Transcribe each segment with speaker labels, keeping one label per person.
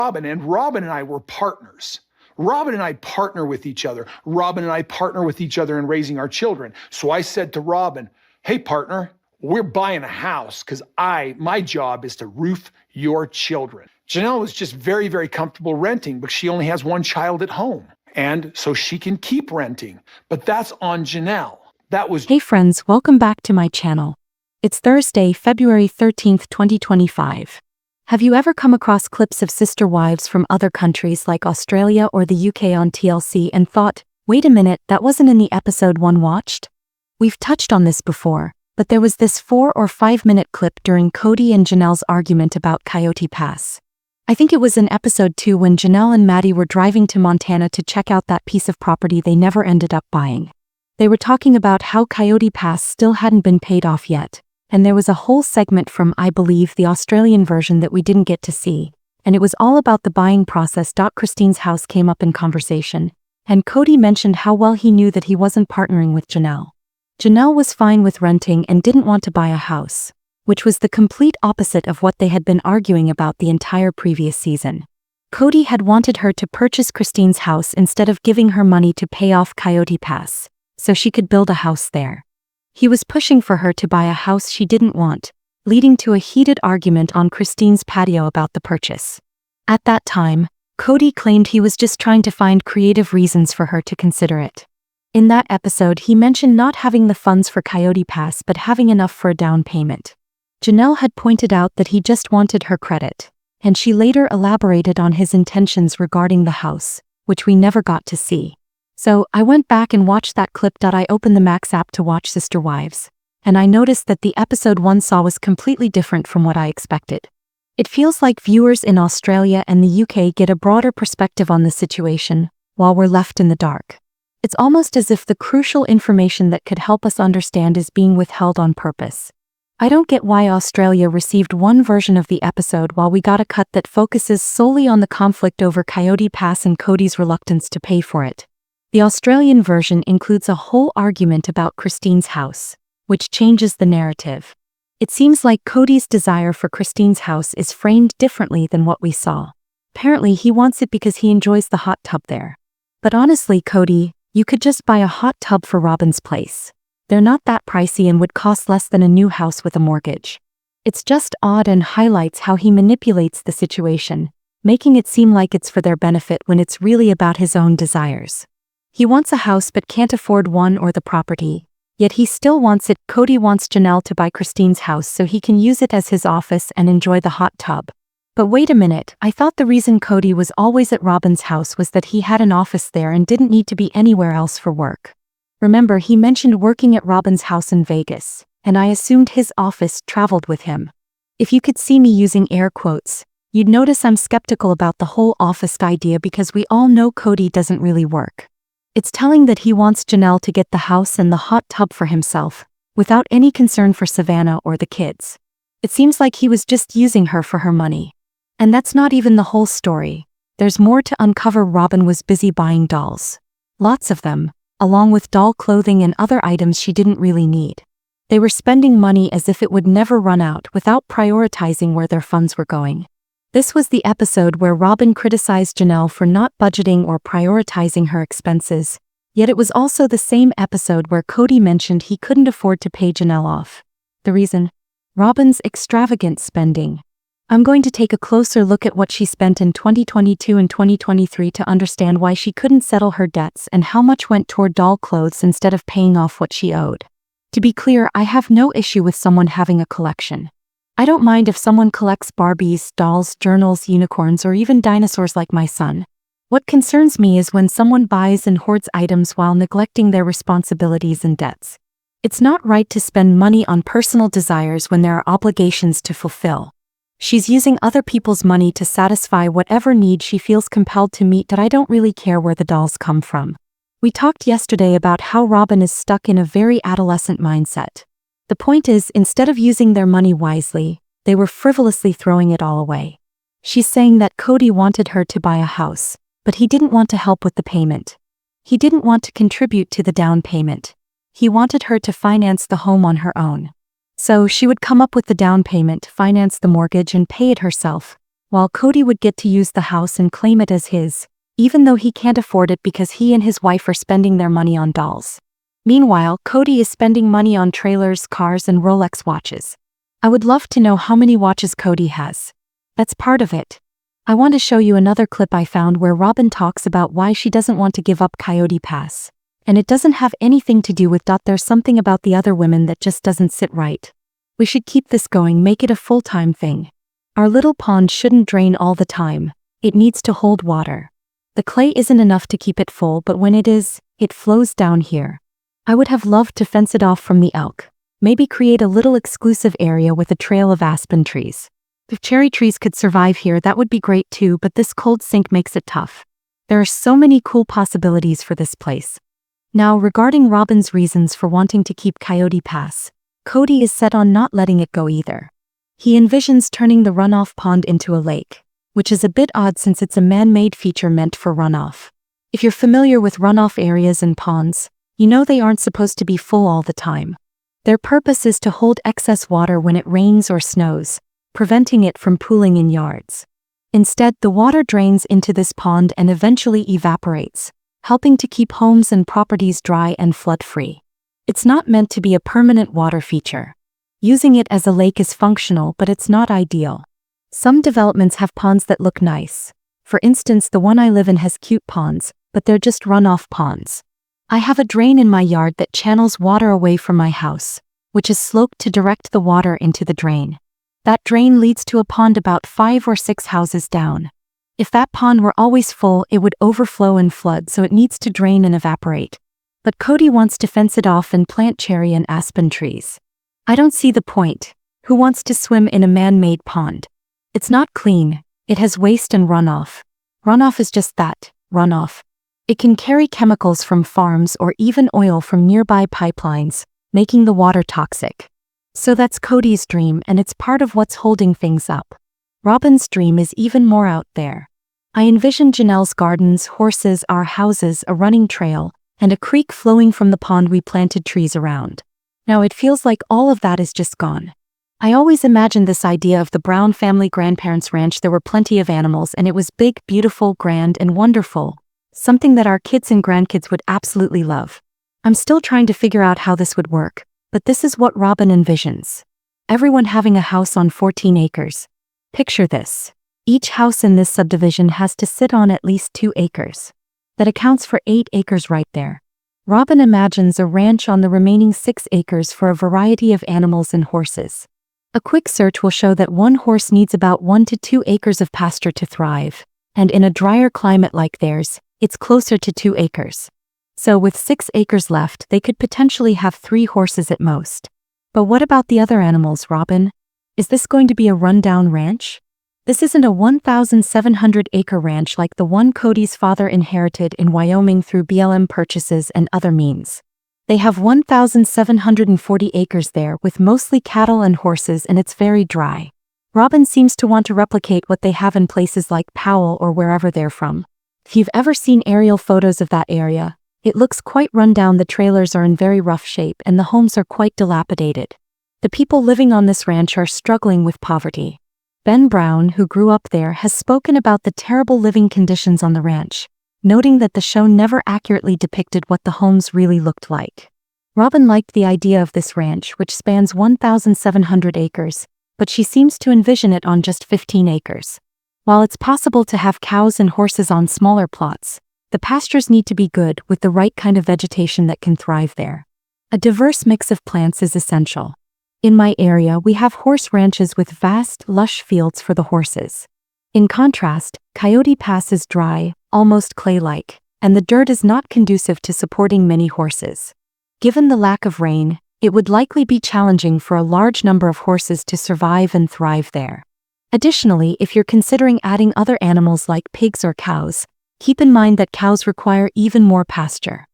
Speaker 1: Robyn, and Robyn and I were partners. Robyn and I partner with each other. Robyn and I partner with each other in raising our children. So I said to Robyn, hey, partner, we're buying a house because my job is to roof your children. Janelle was just very, very comfortable renting, but she only has one child at home. And so she can keep renting. But that's on Janelle.
Speaker 2: Hey friends, welcome back to my channel. It's Thursday, February 13th, 2025. Have you ever come across clips of sister wives from other countries like Australia or the UK on TLC and thought, wait a minute, that wasn't in the episode one watched? We've touched on this before, but there was this 4 or 5 minute clip during Kody and Janelle's argument about Coyote Pass. I think it was in episode 2 when Janelle and Maddie were driving to Montana to check out that piece of property they never ended up buying. They were talking about how Coyote Pass still hadn't been paid off yet. And there was a whole segment from, I believe, the Australian version that we didn't get to see, and it was all about the buying process. Christine's house came up in conversation, and Kody mentioned how well he knew that he wasn't partnering with Janelle. Janelle was fine with renting and didn't want to buy a house, which was the complete opposite of what they had been arguing about the entire previous season. Kody had wanted her to purchase Christine's house instead of giving her money to pay off Coyote Pass, so she could build a house there. He was pushing for her to buy a house she didn't want, leading to a heated argument on Christine's patio about the purchase. At that time, Kody claimed he was just trying to find creative reasons for her to consider it. In that episode, he mentioned not having the funds for Coyote Pass but having enough for a down payment. Janelle had pointed out that he just wanted her credit, and she later elaborated on his intentions regarding the house, which we never got to see. So, I went back and watched that clip. I opened the Max app to watch Sister Wives, and I noticed that the episode 1 saw was completely different from what I expected. It feels like viewers in Australia and the UK get a broader perspective on the situation, while we're left in the dark. It's almost as if the crucial information that could help us understand is being withheld on purpose. I don't get why Australia received one version of the episode while we got a cut that focuses solely on the conflict over Coyote Pass and Kody's reluctance to pay for it. The Australian version includes a whole argument about Christine's house, which changes the narrative. It seems like Kody's desire for Christine's house is framed differently than what we saw. Apparently he wants it because he enjoys the hot tub there. But honestly, Kody, you could just buy a hot tub for Robyn's place. They're not that pricey and would cost less than a new house with a mortgage. It's just odd and highlights how he manipulates the situation, making it seem like it's for their benefit when it's really about his own desires. He wants a house but can't afford one or the property, yet he still wants it. Kody wants Janelle to buy Christine's house so he can use it as his office and enjoy the hot tub. But wait a minute, I thought the reason Kody was always at Robyn's house was that he had an office there and didn't need to be anywhere else for work. Remember, he mentioned working at Robyn's house in Vegas, and I assumed his office traveled with him. If you could see me using air quotes, you'd notice I'm skeptical about the whole office idea because we all know Kody doesn't really work. It's telling that he wants Janelle to get the house and the hot tub for himself, without any concern for Savannah or the kids. It seems like he was just using her for her money. And that's not even the whole story. There's more to uncover. Robyn was busy buying dolls. Lots of them, along with doll clothing and other items she didn't really need. They were spending money as if it would never run out without prioritizing where their funds were going. This was the episode where Robyn criticized Janelle for not budgeting or prioritizing her expenses, yet it was also the same episode where Kody mentioned he couldn't afford to pay Janelle off. The reason? Robyn's extravagant spending. I'm going to take a closer look at what she spent in 2022 and 2023 to understand why she couldn't settle her debts and how much went toward doll clothes instead of paying off what she owed. To be clear, I have no issue with someone having a collection. I don't mind if someone collects Barbies, dolls, journals, unicorns, or even dinosaurs like my son. What concerns me is when someone buys and hoards items while neglecting their responsibilities and debts. It's not right to spend money on personal desires when there are obligations to fulfill. She's using other people's money to satisfy whatever need she feels compelled to meet. I don't really care where the dolls come from. We talked yesterday about how Robyn is stuck in a very adolescent mindset. The point is, instead of using their money wisely, they were frivolously throwing it all away. She's saying that Kody wanted her to buy a house, but he didn't want to help with the payment. He didn't want to contribute to the down payment. He wanted her to finance the home on her own. So she would come up with the down payment, finance the mortgage, and pay it herself, while Kody would get to use the house and claim it as his, even though he can't afford it because he and his wife are spending their money on dolls. Meanwhile, Kody is spending money on trailers, cars, and Rolex watches. I would love to know how many watches Kody has. That's part of it. I want to show you another clip I found where Robyn talks about why she doesn't want to give up Coyote Pass. And it doesn't have anything to do with. There's something about the other women that just doesn't sit right. We should keep this going, make it a full-time thing. Our little pond shouldn't drain all the time. It needs to hold water. The clay isn't enough to keep it full, but when it is, it flows down here. I would have loved to fence it off from the elk. Maybe create a little exclusive area with a trail of aspen trees. If cherry trees could survive here, that would be great too, but this cold sink makes it tough. There are so many cool possibilities for this place. Now, regarding Robyn's reasons for wanting to keep Coyote Pass, Kody is set on not letting it go either. He envisions turning the runoff pond into a lake, which is a bit odd since it's a man-made feature meant for runoff. If you're familiar with runoff areas and ponds, you know they aren't supposed to be full all the time. Their purpose is to hold excess water when it rains or snows, preventing it from pooling in yards. Instead, the water drains into this pond and eventually evaporates, helping to keep homes and properties dry and flood-free. It's not meant to be a permanent water feature. Using it as a lake is functional, but it's not ideal. Some developments have ponds that look nice. For instance, the one I live in has cute ponds, but they're just runoff ponds. I have a drain in my yard that channels water away from my house, which is sloped to direct the water into the drain. That drain leads to a pond about 5 or 6 houses down. If that pond were always full, it would overflow and flood, so it needs to drain and evaporate. But Kody wants to fence it off and plant cherry and aspen trees. I don't see the point. Who wants to swim in a man-made pond? It's not clean. It has waste and runoff. Runoff is just that, runoff. It can carry chemicals from farms or even oil from nearby pipelines, making the water toxic. So that's Kody's dream, and it's part of what's holding things up. Robyn's dream is even more out there. I envision Janelle's gardens, horses, our houses, a running trail, and a creek flowing from the pond we planted trees around. Now it feels like all of that is just gone. I always imagined this idea of the Brown family grandparents' ranch. There were plenty of animals, and it was big, beautiful, grand, and wonderful. Something that our kids and grandkids would absolutely love. I'm still trying to figure out how this would work, but this is what Robyn envisions. Everyone having a house on 14 acres. Picture this. Each house in this subdivision has to sit on at least 2 acres. That accounts for 8 acres right there. Robyn imagines a ranch on the remaining 6 acres for a variety of animals and horses. A quick search will show that one horse needs about 1 to 2 acres of pasture to thrive, and in a drier climate like theirs, it's closer to 2 acres. So with 6 acres left, they could potentially have 3 horses at most. But what about the other animals, Robyn? Is this going to be a rundown ranch? This isn't a 1,700-acre ranch like the one Kody's father inherited in Wyoming through BLM purchases and other means. They have 1,740 acres there with mostly cattle and horses, and it's very dry. Robyn seems to want to replicate what they have in places like Powell or wherever they're from. If you've ever seen aerial photos of that area, it looks quite run down. The trailers are in very rough shape and the homes are quite dilapidated. The people living on this ranch are struggling with poverty. Ben Brown, who grew up there, has spoken about the terrible living conditions on the ranch, noting that the show never accurately depicted what the homes really looked like. Robyn liked the idea of this ranch, which spans 1,700 acres, but she seems to envision it on just 15 acres. While it's possible to have cows and horses on smaller plots, the pastures need to be good with the right kind of vegetation that can thrive there. A diverse mix of plants is essential. In my area, we have horse ranches with vast, lush fields for the horses. In contrast, Coyote Pass is dry, almost clay-like, and the dirt is not conducive to supporting many horses. Given the lack of rain, it would likely be challenging for a large number of horses to survive and thrive there. Additionally, if you're considering adding other animals like pigs or cows, keep in mind that cows require even more pasture.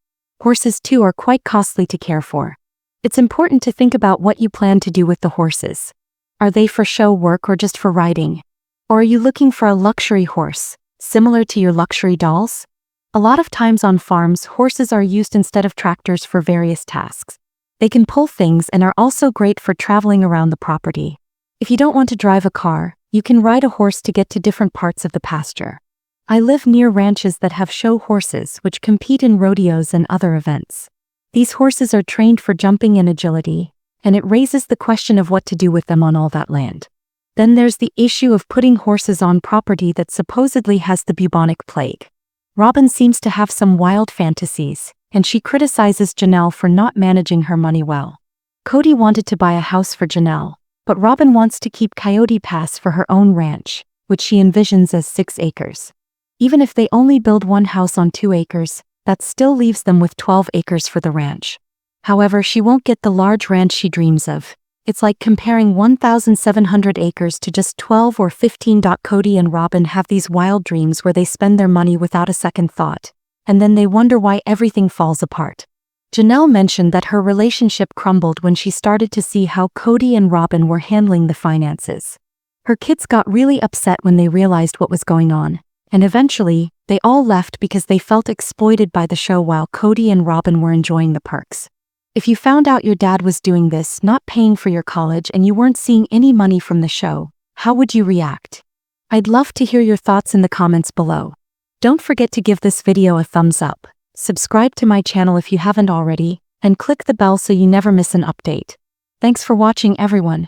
Speaker 2: Horses too are quite costly to care for. It's important to think about what you plan to do with the horses. Are they for show work or just for riding? Or are you looking for a luxury horse, similar to your luxury dolls? A lot of times on farms, horses are used instead of tractors for various tasks. They can pull things and are also great for traveling around the property. If you don't want to drive a car, you can ride a horse to get to different parts of the pasture. I live near ranches that have show horses which compete in rodeos and other events. These horses are trained for jumping and agility, and it raises the question of what to do with them on all that land. Then there's the issue of putting horses on property that supposedly has the bubonic plague. Robyn seems to have some wild fantasies, and she criticizes Janelle for not managing her money well. Kody wanted to buy a house for Janelle, but Robyn wants to keep Coyote Pass for her own ranch, which she envisions as 6 acres. Even if they only build one house on 2 acres, that still leaves them with 12 acres for the ranch. However, she won't get the large ranch she dreams of. It's like comparing 1,700 acres to just 12 or 15. Kody and Robyn have these wild dreams where they spend their money without a second thought, and then they wonder why everything falls apart. Janelle mentioned that her relationship crumbled when she started to see how Kody and Robyn were handling the finances. Her kids got really upset when they realized what was going on, and eventually, they all left because they felt exploited by the show while Kody and Robyn were enjoying the perks. If you found out your dad was doing this, not paying for your college, and you weren't seeing any money from the show, how would you react? I'd love to hear your thoughts in the comments below. Don't forget to give this video a thumbs up, subscribe to my channel if you haven't already, and click the bell so you never miss an update. Thanks for watching, everyone.